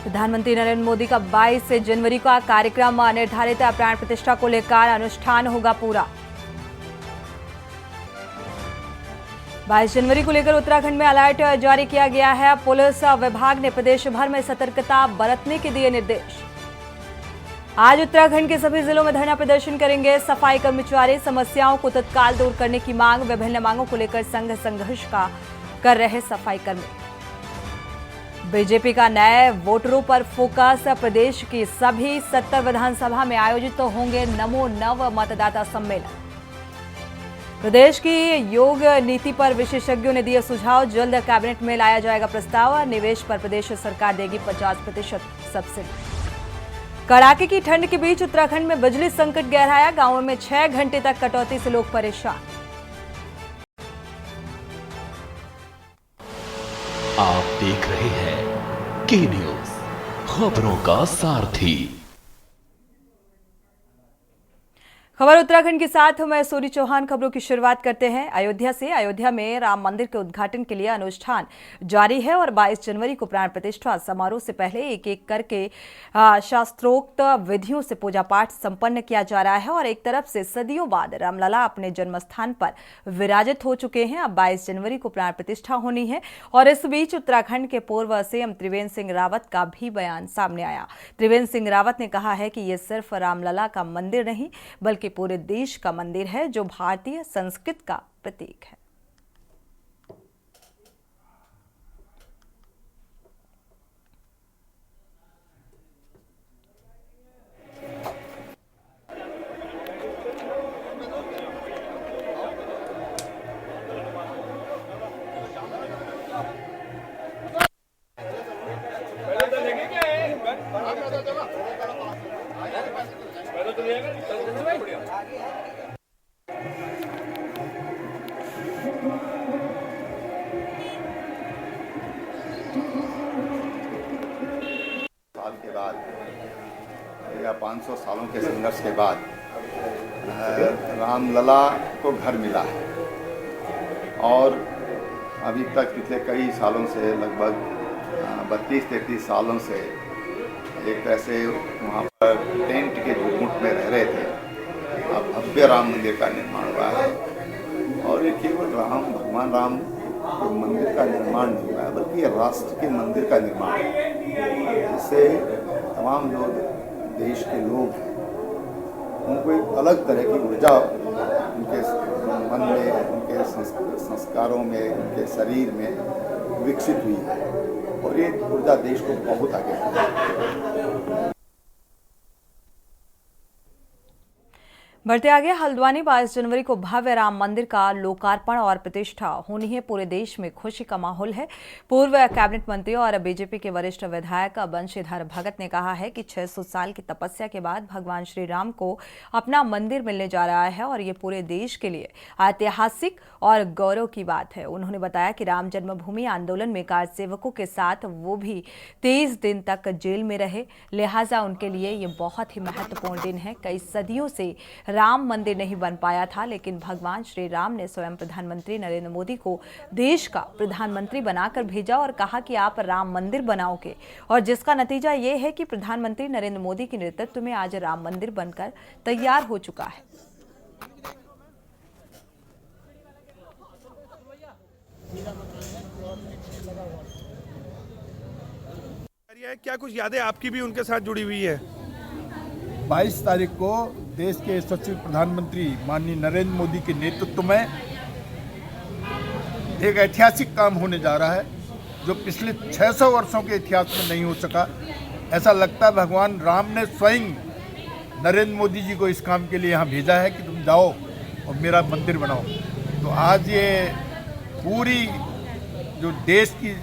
प्रधानमंत्री नरेंद्र मोदी का 22 जनवरी का कार्यक्रम निर्धारित प्राण प्रतिष्ठा को लेकर अनुष्ठान होगा पूरा। 22 जनवरी को लेकर उत्तराखंड में अलर्ट जारी किया गया है। पुलिस विभाग ने प्रदेश भर में सतर्कता बरतने के दिए निर्देश। आज उत्तराखंड के सभी जिलों में धरना प्रदर्शन करेंगे सफाई कर्मचारी। समस्याओं को तत्काल दूर करने की मांग। विभिन्न मांगों को लेकर संघ संघर्ष का कर रहे सफाई कर्मी। बीजेपी का नए वोटरों पर फोकस। प्रदेश की सभी 70 विधानसभा में आयोजित होंगे नमो नव मतदाता सम्मेलन। प्रदेश की योग नीति पर विशेषज्ञों ने दिए सुझाव। जल्द कैबिनेट में लाया जाएगा प्रस्ताव। निवेश पर प्रदेश सरकार देगी 50% सब्सिडी। कड़ाके की ठंड के बीच उत्तराखंड में बिजली संकट गहराया। गांवों में 6 घंटे तक कटौती से लोग परेशान। आप देख रहे हैं के न्यूज, खबरों का सारथी। खबर उत्तराखंड के साथ मैं सूरी चौहान। खबरों की शुरुआत करते हैं अयोध्या से। अयोध्या में राम मंदिर के उद्घाटन के लिए अनुष्ठान जारी है और 22 जनवरी को प्राण प्रतिष्ठा समारोह से पहले एक एक करके शास्त्रोक्त विधियों से पूजा पाठ संपन्न किया जा रहा है। और एक तरफ से सदियों बाद रामलला अपने जन्म स्थान पर विराजित हो चुके हैं। अब 22 जनवरी को प्राण प्रतिष्ठा होनी है और इस बीच उत्तराखंड के पूर्व सीएम त्रिवेंद्र सिंह रावत का भी बयान सामने आया। त्रिवेंद्र सिंह रावत ने कहा है कि ये सिर्फ रामलला का मंदिर नहीं बल्कि पूरे देश का मंदिर है जो भारतीय संस्कृति का प्रतीक है। साल के बाद या 500 सालों के संघर्ष के बाद रामलला को घर मिला है और अभी तक पिछले कई सालों से लगभग 32-33 सालों से एक तरह से वहाँ पर टेंट के झुरमुट में रह रहे थे। अब भव्य राम मंदिर का निर्माण हुआ है और ये केवल भगवान राम के मंदिर का निर्माण नहीं हुआ है बल्कि ये राष्ट्र के मंदिर का निर्माण है। इससे तमाम जो देश के लोग हैं उनको एक अलग तरह की ऊर्जा उनके मन में, उनके संस्कारों में, उनके शरीर में विकसित हुई है और ये ऊर्जा देश को बहुत आगे बढ़ाएगी। बढ़ते आगे हल्द्वानी 22 जनवरी को भव्य राम मंदिर का लोकार्पण और प्रतिष्ठा होनी है। पूरे देश में खुशी का माहौल है। पूर्व कैबिनेट मंत्री और बीजेपी के वरिष्ठ विधायक बंशीधर भगत ने कहा है कि 600 साल की तपस्या के बाद भगवान श्री राम को अपना मंदिर मिलने जा रहा है और ये पूरे देश के लिए ऐतिहासिक और गौरव की बात है। उन्होंने बताया कि राम जन्मभूमि आंदोलन में कार सेवकों के साथ वो भी 23 दिन तक जेल में रहे, लिहाजा उनके लिए ये बहुत ही महत्वपूर्ण दिन है। कई सदियों से राम मंदिर नहीं बन पाया था लेकिन भगवान श्री राम ने स्वयं प्रधानमंत्री नरेंद्र मोदी को देश का प्रधानमंत्री बनाकर भेजा और कहा कि आप राम मंदिर बनाओगे और जिसका नतीजा ये है कि प्रधानमंत्री नरेंद्र मोदी के नेतृत्व में आज राम मंदिर बनकर तैयार हो चुका है। क्या कुछ यादें आपकी भी उनके साथ जुड़ी हुई है? 22 तारीख को देश के यशस्वी प्रधानमंत्री माननीय नरेंद्र मोदी के नेतृत्व में एक ऐतिहासिक काम होने जा रहा है जो पिछले 600 वर्षों के इतिहास में नहीं हो सका। ऐसा लगता है भगवान राम ने स्वयं नरेंद्र मोदी जी को इस काम के लिए यहाँ भेजा है कि तुम जाओ और मेरा मंदिर बनाओ। तो आज ये पूरी जो देश की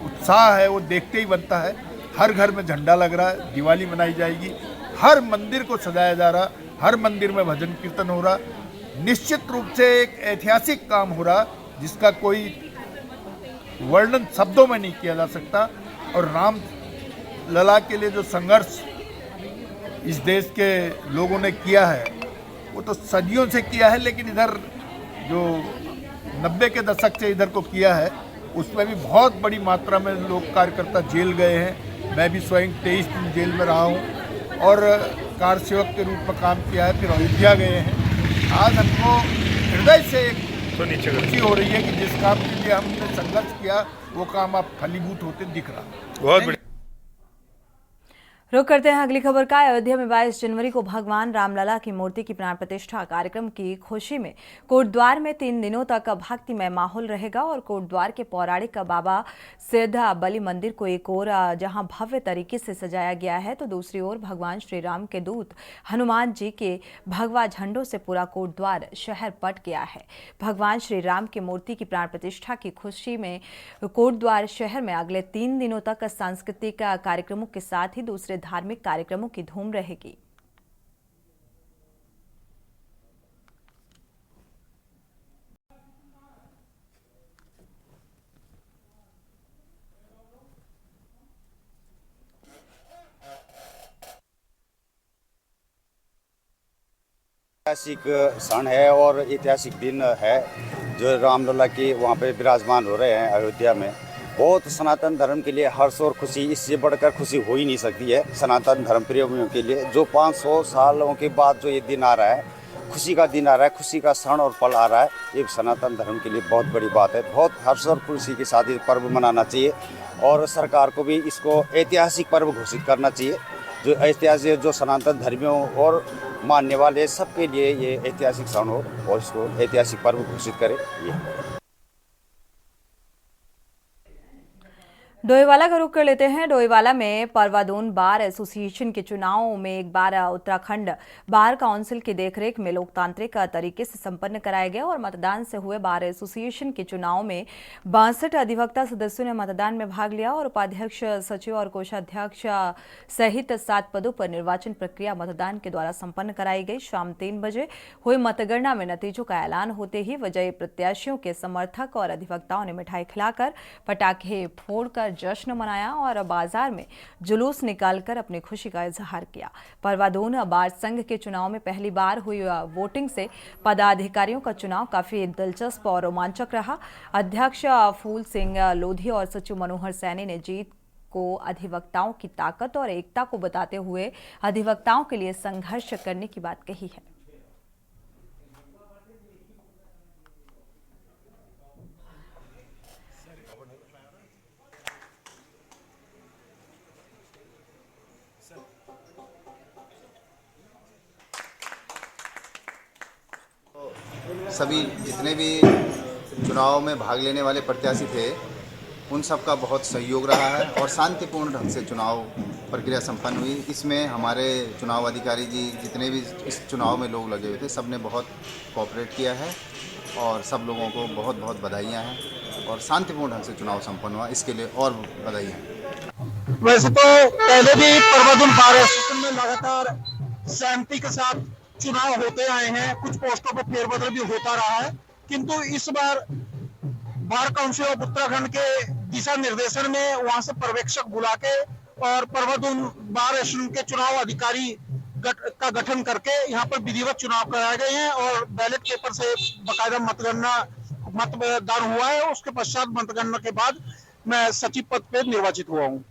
उत्साह है वो देखते ही बनता है। हर घर में झंडा लग रहा है, दिवाली मनाई जाएगी, हर मंदिर को सजाया जा रहा, हर मंदिर में भजन कीर्तन हो रहा। निश्चित रूप से एक ऐतिहासिक काम हो रहा जिसका कोई वर्णन शब्दों में नहीं किया जा सकता। और राम लला के लिए जो संघर्ष इस देश के लोगों ने किया है वो तो सदियों से किया है, लेकिन इधर जो 90 के दशक से इधर को किया है उसमें भी बहुत बड़ी मात्रा में लोग कार्यकर्ता जेल गए हैं। मैं भी स्वयं 23 दिन जेल में रहा हूँ और कार सेवक के रूप में काम किया है, फिर अयोध्या गए हैं। आज हमको हृदय से एक खुशी हो रही है कि जिस काम के लिए हमने संघर्ष किया वो काम अब फलीभूत होते दिख रहा है। बहुत बढ़िया। रुक करते हैं अगली खबर का। अयोध्या में 22 जनवरी को भगवान रामलला की मूर्ति की प्राण प्रतिष्ठा कार्यक्रम की खुशी में कोटद्वार में 3 दिनों तक भक्तिमय माहौल रहेगा और कोटद्वार के पौराणिक बाबा सिद्ध बलि मंदिर को एक ओर जहां भव्य तरीके से सजाया गया है तो दूसरी ओर भगवान श्री राम के दूत हनुमान जी के भगवा झंडों से पूरा कोटद्वार शहर पट गया है। भगवान श्री राम की मूर्ति की प्राण प्रतिष्ठा की खुशी में कोटद्वार शहर में अगले 3 दिनों तक सांस्कृतिक कार्यक्रमों के साथ ही दूसरे धार्मिक कार्यक्रमों की धूम रहेगी। ऐतिहासिक क्षण है और ऐतिहासिक दिन है जो रामलला की वहाँ पे विराजमान हो रहे हैं अयोध्या में। बहुत सनातन धर्म के लिए हर्ष और खुशी, इससे बढ़कर खुशी हो ही नहीं सकती है सनातन धर्म प्रेमियों के लिए। जो 500 सालों के बाद जो ये दिन आ रहा है, खुशी का दिन आ रहा है, खुशी का क्षण और पल आ रहा है, ये सनातन धर्म के लिए बहुत बड़ी बात है। बहुत हर्ष और खुशी के साथ ये पर्व मनाना चाहिए और सरकार को भी इसको ऐतिहासिक पर्व घोषित करना चाहिए। जो ऐतिहासिक, जो सनातन धर्मियों और मानने वाले सबके लिए ये ऐतिहासिक क्षण हो और इसको ऐतिहासिक पर्व घोषित करे। ये डोईवाला का रुख कर लेते हैं। डोईवाला में परवादून बार एसोसिएशन के चुनाव में एक बार उत्तराखंड बार काउंसिल की देखरेख में लोकतांत्रिक तरीके से संपन्न कराया गया और मतदान से हुए बार एसोसिएशन के चुनाव में 62 अधिवक्ता सदस्यों ने मतदान में भाग लिया और उपाध्यक्ष, सचिव और कोषाध्यक्ष सहित 7 पदों पर निर्वाचन प्रक्रिया मतदान के द्वारा संपन्न कराई गई। शाम 3 बजे हुई मतगणना में नतीजों का ऐलान होते ही विजयी प्रत्याशियों के समर्थक और अधिवक्ताओं ने मिठाई खिलाकर, पटाखे फोड़कर जश्न मनाया और बाजार में जुलूस निकालकर अपनी खुशी का इजहार किया। परवादून बार संघ के चुनाव में पहली बार हुई वोटिंग से पदाधिकारियों का चुनाव काफी दिलचस्प और रोमांचक रहा। अध्यक्ष फूल सिंह लोधी और सचिव मनोहर सैनी ने जीत को अधिवक्ताओं की ताकत और एकता को बताते हुए अधिवक्ताओं के लिए संघर्ष करने की बात कही है। सभी जितने भी चुनाव में भाग लेने वाले प्रत्याशी थे उन सब का बहुत सहयोग रहा है और शांतिपूर्ण ढंग से चुनाव प्रक्रिया संपन्न हुई। इसमें हमारे चुनाव अधिकारी जी जितने भी इस चुनाव में लोग लगे हुए थे सबने बहुत कोऑपरेट किया है और सब लोगों को बहुत बहुत बधाइयाँ हैं और शांतिपूर्ण ढंग से चुनाव संपन्न हुआ, इसके लिए और बधाइयाँ। वैसे तो पहले भी परवादून बार एसोसिएशन में लगातार शांति के साथ चुनाव होते आए हैं, कुछ पोस्टों पर फेरबदल भी होता रहा है, किंतु इस बार बार काउंसिल ऑफ उत्तराखंड के दिशा निर्देशन में वहां से पर्यवेक्षक बुला के और परवादून बार एसोसिएशन के चुनाव अधिकारी का गठन करके यहाँ पर विधिवत चुनाव कराए गए हैं और बैलेट पेपर से बाकायदा मतदान हुआ है। उसके पश्चात मतगणना के बाद मैं सचिव पद पे निर्वाचित हुआ हूँ।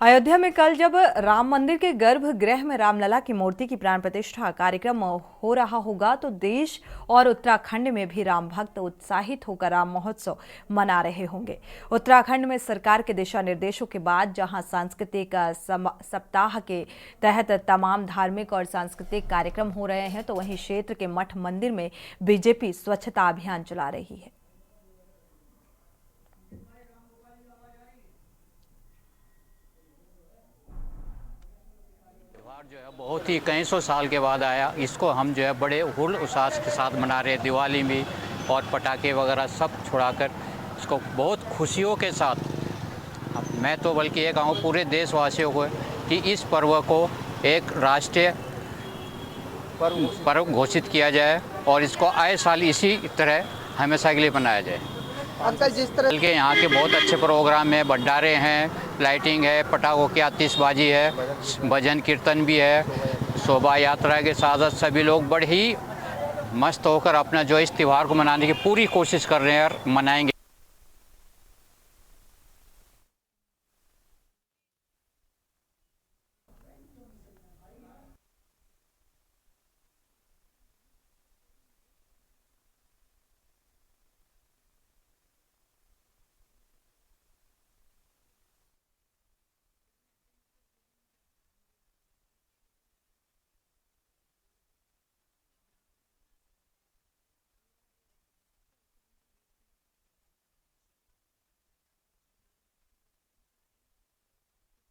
अयोध्या में कल जब राम मंदिर के गर्भगृह में रामलला की मूर्ति की प्राण प्रतिष्ठा कार्यक्रम हो रहा होगा तो देश और उत्तराखंड में भी राम भक्त उत्साहित होकर राम महोत्सव मना रहे होंगे। उत्तराखंड में सरकार के दिशा निर्देशों के बाद जहां सांस्कृतिक सप्ताह के तहत तमाम धार्मिक और सांस्कृतिक कार्यक्रम हो रहे हैं तो वहीं क्षेत्र के मठ मंदिर में बीजेपी स्वच्छता अभियान चला रही है। जो है बहुत ही कई सौ साल के बाद आया, इसको हम जो है बड़े हुल उल्लास के साथ मना रहे हैं। दिवाली में और पटाखे वगैरह सब छुड़ाकर इसको बहुत खुशियों के साथ मैं तो बल्कि ये कहूँ पूरे देशवासियों को कि इस पर्व को एक राष्ट्रीय पर्व घोषित किया जाए और इसको आए साल इसी तरह हमेशा के लिए मनाया जाए। जिस तरह के यहाँ के बहुत अच्छे प्रोग्राम है, भंडारे हैं, लाइटिंग है, पटाखों की आतिशबाजी है, भजन कीर्तन भी है, शोभा यात्रा के साथ सभी लोग बड़े ही मस्त होकर अपना जो इस त्यौहार को मनाने की पूरी कोशिश कर रहे हैं और मनाएंगे।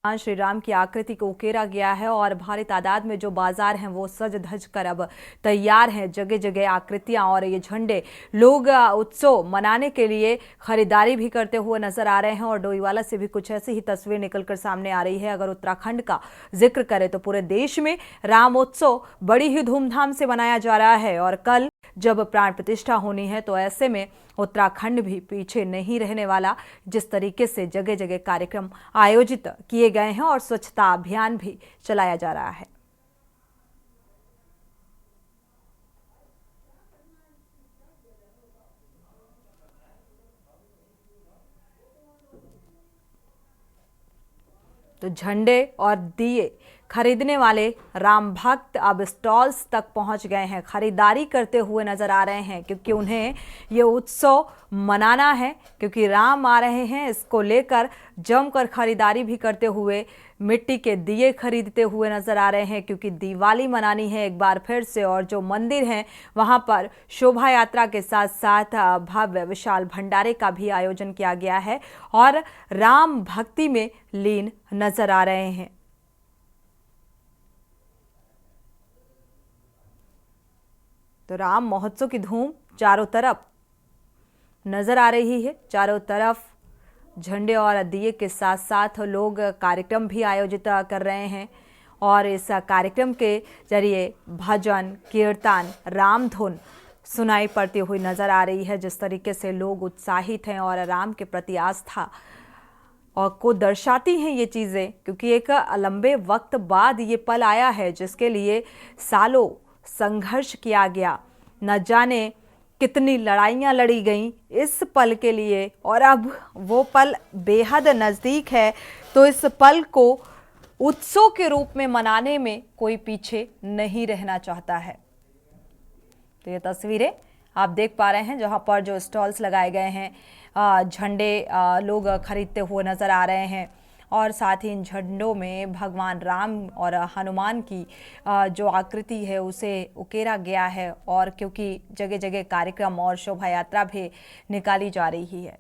भगवान श्री राम की आकृति को उकेरा गया है और भारी तादाद में जो बाजार हैं वो सज धज कर अब तैयार हैं। जगह जगह आकृतियां और ये झंडे लोग उत्सव मनाने के लिए खरीदारी भी करते हुए नजर आ रहे हैं। और डोईवाला से भी कुछ ऐसी ही तस्वीर निकलकर सामने आ रही है। अगर उत्तराखंड का जिक्र करें तो पूरे देश में राम उत्सव बड़ी ही धूमधाम से मनाया जा रहा है और कल जब प्राण प्रतिष्ठा होनी है तो ऐसे में उत्तराखंड भी पीछे नहीं रहने वाला। जिस तरीके से जगह जगह कार्यक्रम आयोजित किए गए हैं और स्वच्छता अभियान भी चलाया जा रहा है। तो झंडे और दिए खरीदने वाले राम भक्त अब स्टॉल्स तक पहुंच गए हैं, खरीदारी करते हुए नजर आ रहे हैं क्योंकि उन्हें ये उत्सव मनाना है, क्योंकि राम आ रहे हैं। इसको लेकर जमकर खरीदारी भी करते हुए मिट्टी के दिए खरीदते हुए नजर आ रहे हैं क्योंकि दिवाली मनानी है एक बार फिर से। और जो मंदिर हैं वहां पर शोभा यात्रा के साथ साथ भव्य विशाल भंडारे का भी आयोजन किया गया है और राम भक्ति में लीन नजर आ रहे हैं। तो राम महोत्सव की धूम चारों तरफ नजर आ रही है। चारों तरफ झंडे और दिए के साथ साथ लोग कार्यक्रम भी आयोजित कर रहे हैं और इस कार्यक्रम के जरिए भजन कीर्तन राम धुन सुनाई पड़ती हुई नजर आ रही है। जिस तरीके से लोग उत्साहित हैं और राम के प्रति आस्था और को दर्शाती हैं ये चीज़ें, क्योंकि एक लंबे वक्त बाद ये पल आया है जिसके लिए सालों संघर्ष किया गया। न जाने कितनी लड़ाइयाँ लड़ी गईं इस पल के लिए और अब वो पल बेहद नज़दीक है। तो इस पल को उत्सव के रूप में मनाने में कोई पीछे नहीं रहना चाहता है। तो ये तस्वीरें आप देख पा रहे हैं जहां पर जो स्टॉल्स लगाए गए हैं, झंडे लोग खरीदते हुए नज़र आ रहे हैं और साथ ही इन झंडों में भगवान राम और हनुमान की जो आकृति है उसे उकेरा गया है। और क्योंकि जगह जगह कार्यक्रम और शोभा यात्रा भी निकाली जा रही है।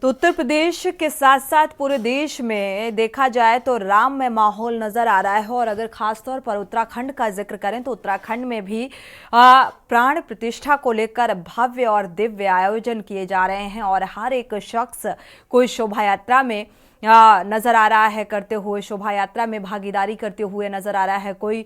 तो उत्तर प्रदेश के साथ साथ पूरे देश में देखा जाए तो राममय माहौल नजर आ रहा है। और अगर खासतौर पर उत्तराखंड का जिक्र करें तो उत्तराखंड में भी प्राण प्रतिष्ठा को लेकर भव्य और दिव्य आयोजन किए जा रहे हैं और हर एक शख्स कोई शोभा यात्रा में नजर आ रहा है करते हुए, शोभा यात्रा में भागीदारी करते हुए नजर आ रहा है। कोई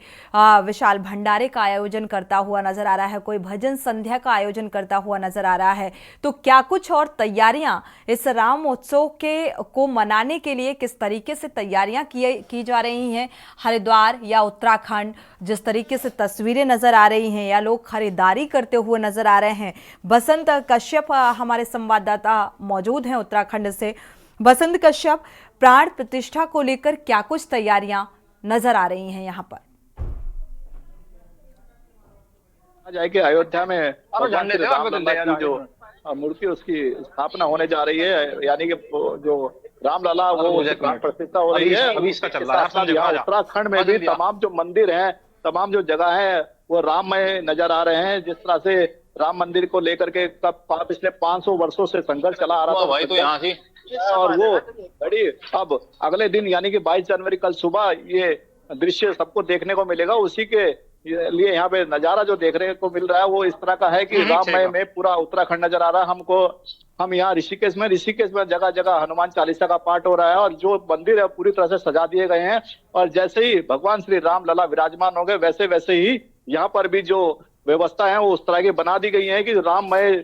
विशाल भंडारे का आयोजन करता हुआ नजर आ रहा है, कोई भजन संध्या का आयोजन करता हुआ नजर आ रहा है। तो क्या कुछ और तैयारियां इस राम उत्सव को मनाने के लिए किस तरीके से तैयारियां की जा रही हैं हरिद्वार या उत्तराखंड, जिस तरीके से तस्वीरें नजर आ रही हैं या लोग खरीदारी करते हुए नजर आ रहे हैं। बसंत कश्यप हमारे संवाददाता मौजूद हैं उत्तराखंड से। बसंत कश्यप, प्राण प्रतिष्ठा को लेकर क्या कुछ तैयारियां नजर आ रही हैं यहाँ पर? जाएगी अयोध्या में भगवान श्री रामलला की जो मूर्ति उसकी स्थापना होने जा रही है, यानी कि जो रामलला वो प्राण प्रतिष्ठा हो रही है। अभी इसका चल रहा है। उत्तराखंड में भी तमाम जो मंदिर हैं, तमाम जो जगह है वो राममय नजर आ रहे हैं। जिस तरह से राम मंदिर को लेकर के कब पिछले 500 वर्षों से संघर्ष चला आ रहा था भाई, तो यहाँ से और वो बड़ी अब अगले दिन यानी कि 22 जनवरी कल सुबह ये दृश्य सबको देखने को मिलेगा। उसी के लिए यहाँ पे नजारा जो देखने को मिल रहा है वो इस तरह का है कि राममय में पूरा उत्तराखंड नजर आ रहा है हमको। हम यहाँ ऋषिकेश में जगह जगह हनुमान चालीसा का पाठ हो रहा है और जो मंदिर है पूरी तरह से सजा दिए गए हैं। और जैसे ही भगवान श्री राम लला विराजमान हो गए वैसे वैसे ही यहाँ पर भी जो व्यवस्था है वो उस तरह की बना दी गई है कि राममय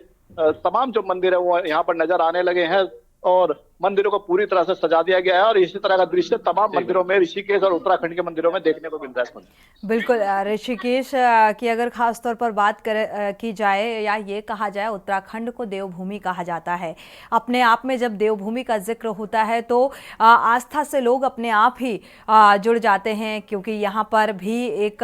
तमाम जो मंदिर है वो यहाँ पर नजर आने लगे हैं और मंदिरों को पूरी तरह से सजा दिया गया है। और इसी तरह का दृश्य तमाम मंदिरों में ऋषिकेश और उत्तराखंड के मंदिरों में देखने को मिल रहा है। बिल्कुल, ऋषिकेश की अगर खास तौर पर बात की जाए या ये कहा जाए उत्तराखंड को देवभूमि कहा जाता है। अपने आप में जब देवभूमि का जिक्र होता है तो आस्था से लोग अपने आप ही जुड़ जाते हैं, क्योंकि यहाँ पर भी एक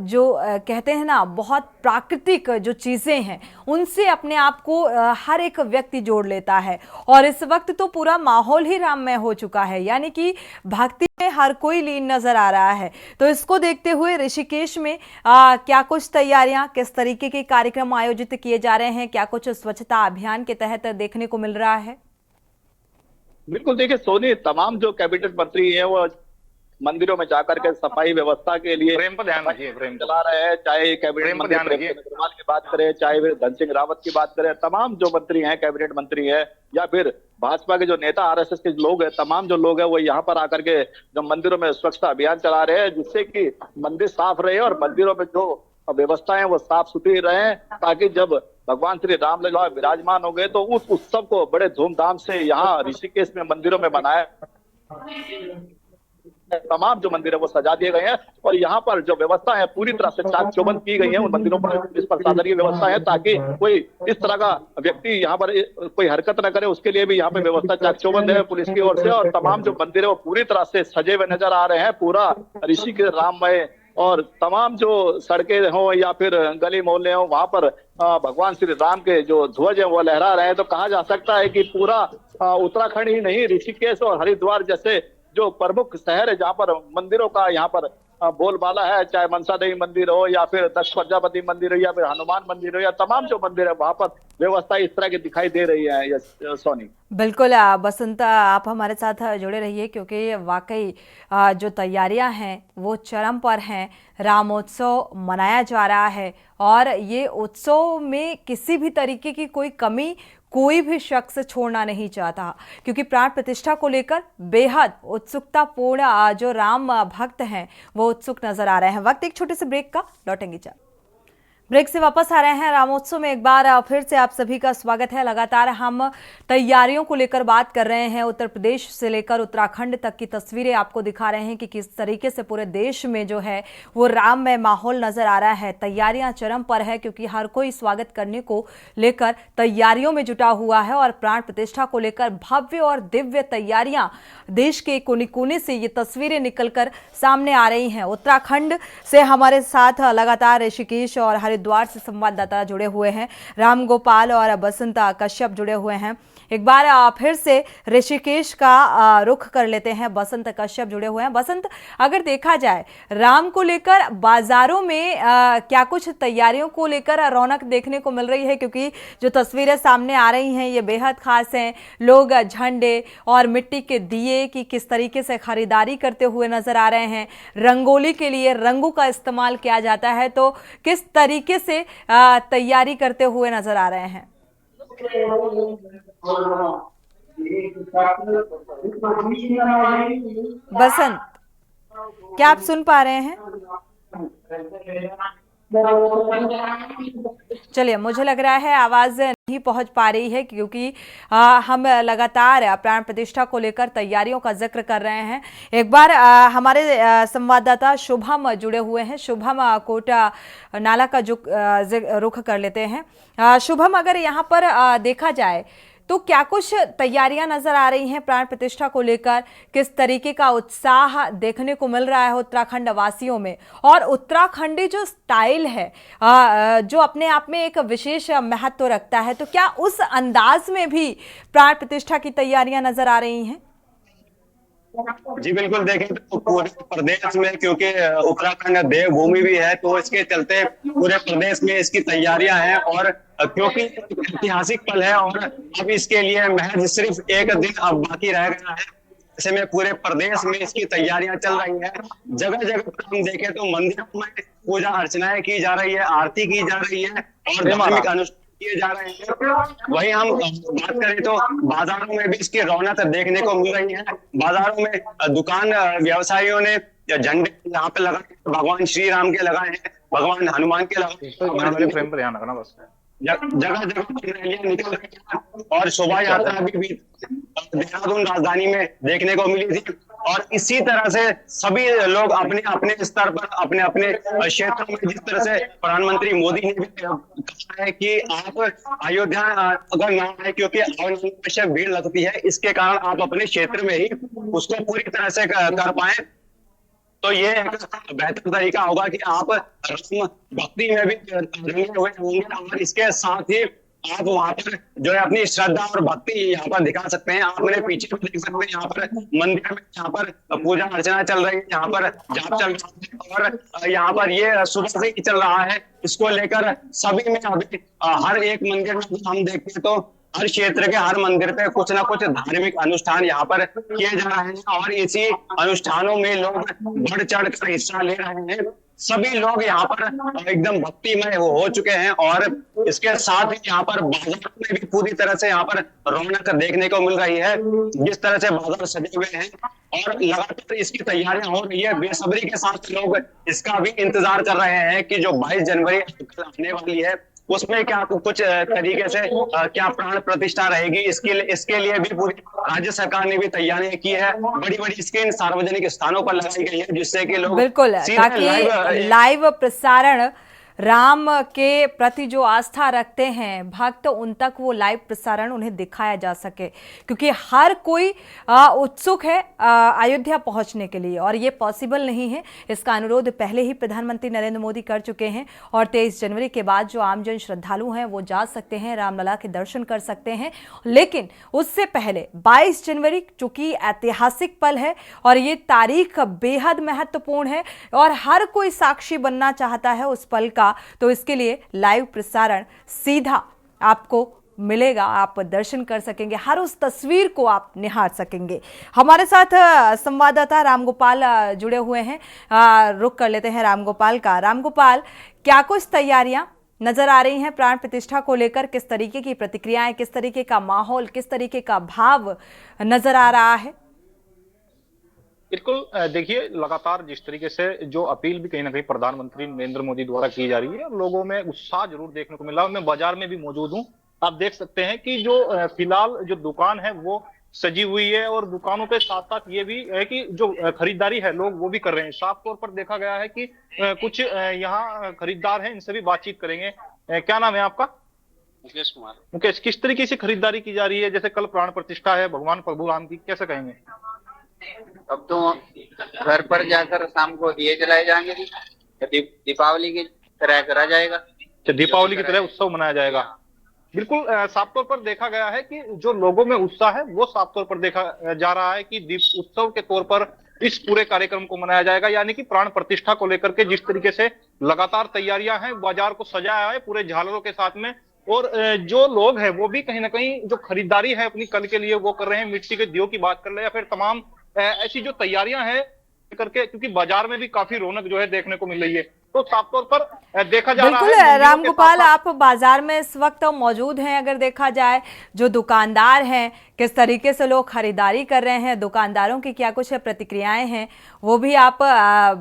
जो कहते हैं ना बहुत प्राकृतिक जो चीज़ें हैं उनसे अपने आप को हर एक व्यक्ति जोड़ लेता है। और इस वक्त तो पूरा माहौल ही राममय हो चुका है, यानी कि भक्ति में हर कोई लीन नजर आ रहा है। तो इसको देखते हुए ऋषिकेश में क्या कुछ तैयारियां, किस तरीके के कार्यक्रम आयोजित किए जा रहे हैं, क्या कुछ स्वच्छता अभियान के तहत देखने को मिल रहा है? बिल्कुल, देखिए सोनी, तमाम जो कैबिनेट मंत्री हैं वो मंदिरों में जाकर के सफाई व्यवस्था के लिए प्रेम पर ध्यान रखिए, प्रेम चला रहे हैं। चाहे कैबिनेट मंत्री अग्रवाल की बात करें, चाहे फिर धन सिंह रावत की बात करें, तमाम जो मंत्री हैं, कैबिनेट मंत्री है या फिर भाजपा के जो नेता आरएसएस के लोग हैं, तमाम जो लोग हैं वो यहाँ पर आकर के जो मंदिरों में स्वच्छता अभियान चला रहे हैं जिससे कि मंदिर साफ रहे और मंदिरों में जो व्यवस्थाएं वो साफ सुथरी रहे, ताकि जब भगवान श्री राम लला विराजमान हो गए तो उस उत्सव को बड़े धूमधाम से यहाँ ऋषिकेश में मंदिरों में मनाया। तमाम जो मंदिर है वो सजा दिए गए हैं और यहाँ पर जो व्यवस्था है पूरी तरह से चाक चौबंद की गई है। उन मंदिरों पर पुलिस प्रशासन की व्यवस्था है ताकि कोई इस तरह का व्यक्ति यहाँ पर कोई हरकत न करे, उसके लिए भी यहाँ पे व्यवस्था चाक चौबंद है पुलिस की ओर से। और तमाम जो मंदिर है वो पूरी तरह से सजे हुए नजर आ रहे हैं, पूरा ऋषिकेश राममय। और तमाम जो सड़कें हो या फिर गली मोहल्ले हो वहां पर भगवान श्री राम के जो ध्वज है वो लहरा रहे हैं। तो कहा जा सकता है कि पूरा उत्तराखंड ही नहीं, ऋषिकेश और हरिद्वार जैसे जो प्रमुख शहर है जहाँ पर मंदिरों का यहाँ पर बोलबाला है, चाहे मनसा देवी मंदिर हो या फिर दक्ष प्रजापति मंदिर हो या फिर हनुमान मंदिर हो या तमाम जो मंदिर है वहां पर व्यवस्था इस तरह की दिखाई दे रही है। सोनी, बिल्कुल बसंत, आप हमारे साथ जुड़े रहिए क्योंकि वाकई जो तैयारियां हैं वो चरम पर हैं। रामोत्सव मनाया जा रहा है और ये उत्सव में किसी भी तरीके की कोई कमी कोई भी शख्स छोड़ना नहीं चाहता, क्योंकि प्राण प्रतिष्ठा को लेकर बेहद उत्सुकतापूर्ण जो राम भक्त हैं वो उत्सुक नजर आ रहे हैं। वक्त एक छोटे से ब्रेक का, लौटेंगे जब। ब्रेक से वापस आ रहे हैं रामोत्सव में। एक बार फिर से आप सभी का स्वागत है। लगातार हम तैयारियों को लेकर बात कर रहे हैं। उत्तर प्रदेश से लेकर उत्तराखंड तक की तस्वीरें आपको दिखा रहे हैं कि किस तरीके से पूरे देश में जो है वो राममय माहौल नजर आ रहा है। तैयारियां चरम पर है क्योंकि हर कोई स्वागत करने को लेकर तैयारियों में जुटा हुआ है और प्राण प्रतिष्ठा को लेकर भव्य और दिव्य तैयारियां देश के कोने कोने से ये तस्वीरें निकलकर सामने आ रही हैं। उत्तराखंड से हमारे साथ लगातार ऋषिकेश और हरिद्वार से संवाददाता जुड़े हुए हैं, राम गोपाल और बसंत कश्यप जुड़े हुए हैं। एक बार फिर से ऋषिकेश का रुख कर लेते हैं। बसंत कश्यप जुड़े हुए हैं। बसंत, अगर देखा जाए राम को लेकर बाजारों में क्या कुछ तैयारियों को लेकर रौनक देखने को मिल रही है? क्योंकि जो तस्वीरें सामने आ रही हैं ये बेहद खास हैं। लोग झंडे और मिट्टी के दिए की किस तरीके से खरीदारी करते हुए नजर आ रहे हैं। रंगोली के लिए रंगों का इस्तेमाल किया जाता है, तो किस तरीके से तैयारी करते हुए नजर आ रहे हैं? बसंत, क्या आप सुन पा रहे हैं? चलिए, मुझे लग रहा है आवाज नहीं पहुंच पा रही है क्योंकि हम लगातार प्राण प्रतिष्ठा को लेकर तैयारियों का जिक्र कर रहे हैं। एक बार हमारे संवाददाता शुभम जुड़े हुए हैं। शुभम, कोटा नाला का रुख कर लेते हैं। शुभम, अगर यहाँ पर देखा जाए तो क्या कुछ तैयारियां नजर आ रही हैं प्राण प्रतिष्ठा को लेकर? किस तरीके का उत्साह देखने को मिल रहा है उत्तराखंड वासियों में? और उत्तराखंडी जो स्टाइल है जो अपने आप में एक विशेष महत्व रखता है, तो क्या उस अंदाज में भी प्राण प्रतिष्ठा की तैयारियां नजर आ रही हैं? जी बिल्कुल, देखें तो पूरे प्रदेश में, क्योंकि उत्तराखंड देवभूमि भी है, तो इसके चलते पूरे प्रदेश में इसकी तैयारियां हैं। और क्योंकि ऐतिहासिक पल है और अब इसके लिए महज सिर्फ एक दिन अब बाकी रह गया है, ऐसे में पूरे प्रदेश में इसकी तैयारियां चल रही है। जगह जगह पर हम देखें तो मंदिरों में पूजा अर्चनाएं की जा रही है, आरती की जा रही है और धार्मिक अनुष्ठान किए जा रहे हैं। वहीं हम बात करें तो बाजारों में भी इसकी रौनक देखने को मिल रही है। बाजारों में दुकान व्यवसायियों ने झंडे यहाँ पे लगाए, भगवान श्री राम के लगाए हैं, भगवान हनुमान के लगाए, फ्रेम पर ध्यान रखना बस। जगह जगह रैलियां निकल रही हैं और शोभा यात्रा भी देहरादून राजधानी में देखने को मिली थी। और इसी तरह से सभी लोग अपने अपने स्तर पर, अपने अपने क्षेत्र में, जिस तरह से प्रधानमंत्री मोदी ने भी कहा है कि आप अयोध्या अगर ना आए, क्योंकि अनावश्यक भीड़ लगती है, इसके कारण आप अपने क्षेत्र में ही उसको पूरी तरह से कर पाए, तो ये एक बेहतर तरीका होगा कि आप भक्ति में भी रंगे हुए होंगे और इसके साथ ही आप वहां पर जो है अपनी श्रद्धा और भक्ति यहाँ पर दिखा सकते हैं। आप मेरे पीछे भी देख सकते हैं, यहाँ पर मंदिर में यहाँ पर पूजा अर्चना चल रही है, यहाँ पर जाप चल रहा है और यहाँ पर ये सुबह से ही चल रहा है। इसको लेकर सभी में अभी हर एक मंदिर में हम देखते हैं तो हर क्षेत्र के हर मंदिर पे कुछ ना कुछ धार्मिक अनुष्ठान यहाँ पर किए जा रहे हैं और इसी अनुष्ठानों में लोग बढ़ चढ़ कर हिस्सा ले रहे हैं। सभी लोग यहाँ पर एकदम भक्तिमय हो चुके हैं और इसके साथ ही यहाँ पर बाजार में भी पूरी तरह से यहाँ पर रौनक देखने को मिल रही है। जिस तरह से बाजार सजे हुए हैं और लगातार इसकी तैयारियां हो रही है, बेसब्री के साथ लोग इसका भी इंतजार कर रहे हैं कि जो 22 जनवरी आने वाली है उसमें क्या कुछ तरीके से क्या प्राण प्रतिष्ठा रहेगी, इसके लिए भी पूरी राज्य सरकार ने भी तैयारियां की है। बड़ी बड़ी स्क्रीन सार्वजनिक स्थानों पर लगाई गई है जिससे कि लोग बिल्कुल, ताकि लाइव प्रसारण राम के प्रति जो आस्था रखते हैं भक्त, उन तक वो लाइव प्रसारण उन्हें दिखाया जा सके, क्योंकि हर कोई उत्सुक है अयोध्या पहुंचने के लिए और ये पॉसिबल नहीं है। इसका अनुरोध पहले ही प्रधानमंत्री नरेंद्र मोदी कर चुके हैं और 23 जनवरी के बाद जो आमजन श्रद्धालु हैं वो जा सकते हैं, रामलला के दर्शन कर सकते हैं। लेकिन उससे पहले 22 जनवरी चूंकि ऐतिहासिक पल है और ये तारीख बेहद महत्वपूर्ण है और हर कोई साक्षी बनना चाहता है उस पल का, तो इसके लिए लाइव प्रसारण सीधा आपको मिलेगा, आप दर्शन कर सकेंगे, हर उस तस्वीर को आप निहार सकेंगे। हमारे साथ संवाददाता रामगोपाल जुड़े हुए हैं, रुक कर लेते हैं रामगोपाल का। रामगोपाल, क्या कुछ तैयारियां नजर आ रही हैं प्राण प्रतिष्ठा को लेकर? किस तरीके की प्रतिक्रियाएं, किस तरीके का माहौल, किस तरीके का भाव नजर आ रहा है? बिल्कुल, देखिए लगातार जिस तरीके से जो अपील भी कहीं ना कहीं प्रधानमंत्री नरेंद्र मोदी द्वारा की जा रही है, लोगों में उत्साह जरूर देखने को मिला। मैं बाजार में भी मौजूद हूं, आप देख सकते हैं कि जो फिलहाल जो दुकान है वो सजी हुई है और दुकानों के साथ साथ ये भी है कि जो खरीदारी है लोग वो भी कर रहे हैं। साफ तौर पर देखा गया है कि कुछ यहाँ खरीदार हैं, इनसे भी बातचीत करेंगे। क्या नाम है आपका? मुकेश कुमार। मुकेश, किस तरीके से खरीदारी की जा रही है? जैसे कल प्राण प्रतिष्ठा है भगवान प्रभु राम की, कैसे कहेंगे? अब तो घर पर जाकर शाम को दिए जलाए जाएंगे, दीपावली की तरह करा जाएगा। दीपावली की तरह उत्सव मनाया जाएगा। बिल्कुल, साफ तौर पर देखा गया है कि जो लोगों में उत्साह है वो साफ तौर पर देखा जा रहा है कि दीप उत्सव के तौर पर इस पूरे कार्यक्रम को मनाया जाएगा। यानी कि प्राण प्रतिष्ठा को लेकर के जिस तरीके से लगातार तैयारियां हैं, बाजार को सजाया है पूरे झालरों के साथ में, और जो लोग हैं वो भी कहीं ना कहीं जो खरीदारी है अपनी कल के लिए वो कर रहे हैं। मिट्टी के दियों की बात कर ले या फिर तमाम ऐसी जो तैयारियां हैं करके, क्योंकि बाजार में भी काफी रौनक जो है देखने को मिल रही है, तो साफ तौर पर देखा जा रहा है। बिल्कुल रामगोपाल, आप बाजार में इस वक्त मौजूद हैं। अगर देखा जाए जो दुकानदार हैं, किस तरीके से लोग खरीदारी कर रहे हैं, दुकानदारों की क्या कुछ प्रतिक्रियाएं हैं, वो भी आप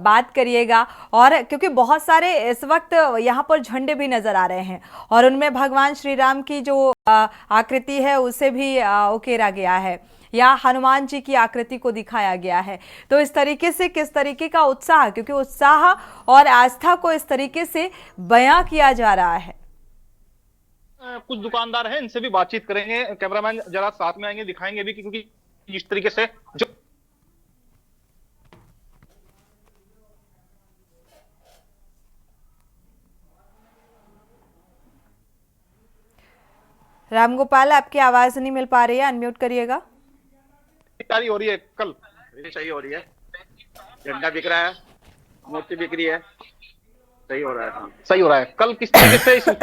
बात करिएगा। और क्योंकि बहुत सारे इस वक्त यहाँ पर झंडे भी नजर आ रहे हैं और उनमें भगवान श्री राम की जो आकृति है उसे भी उकेरा गया है या हनुमान जी की आकृति को दिखाया गया है। तो इस तरीके से किस तरीके का उत्साह, क्योंकि उत्साह और आस्था को इस तरीके से बयां किया जा रहा है। कुछ दुकानदार हैं, इनसे भी बातचीत करेंगे। कैमरामैन जरा साथ में आएंगे, दिखाएंगे भी, क्योंकि जिस तरीके से जो रामगोपाल, आपकी आवाज नहीं मिल पा रही है, अनम्यूट करिएगा। तैयारी हो रही है कल सही हो रही है, झंडा बिक रहा है, मूर्ति बिक रही है, सही हो रहा है काम। सही हो रहा है। कल किस तरीके से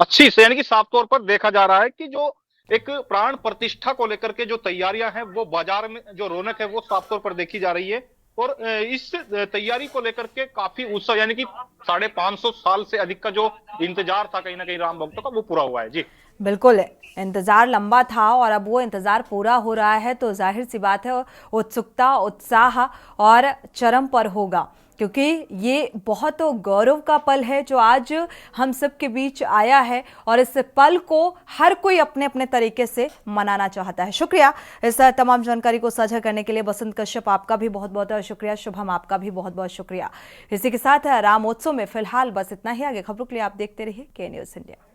अच्छी से यानी कि साफ तौर पर देखा जा रहा है कि जो एक प्राण प्रतिष्ठा को लेकर के जो तैयारियां हैं वो बाजार में जो रौनक है वो साफ तौर पर देखी जा रही है और इस तैयारी को लेकर के काफी उत्साह यानी कि 550 साल से अधिक का जो इंतजार था कहीं ना कहीं राम भक्तों का वो पूरा हुआ है। जी बिल्कुल, इंतजार लंबा था और अब वो इंतजार पूरा हो रहा है तो जाहिर सी बात है उत्सुकता, उत्साह और चरम पर होगा, क्योंकि ये बहुत गौरव का पल है जो आज हम सब के बीच आया है और इस पल को हर कोई अपने अपने तरीके से मनाना चाहता है। शुक्रिया इस तमाम जानकारी को साझा करने के लिए। बसंत कश्यप आपका भी बहुत बहुत शुक्रिया। शुभम आपका भी बहुत बहुत शुक्रिया। इसी के साथ रामोत्सव में फिलहाल बस इतना ही। आगे खबरों के लिए आप देखते रहिए के न्यूज़ इंडिया।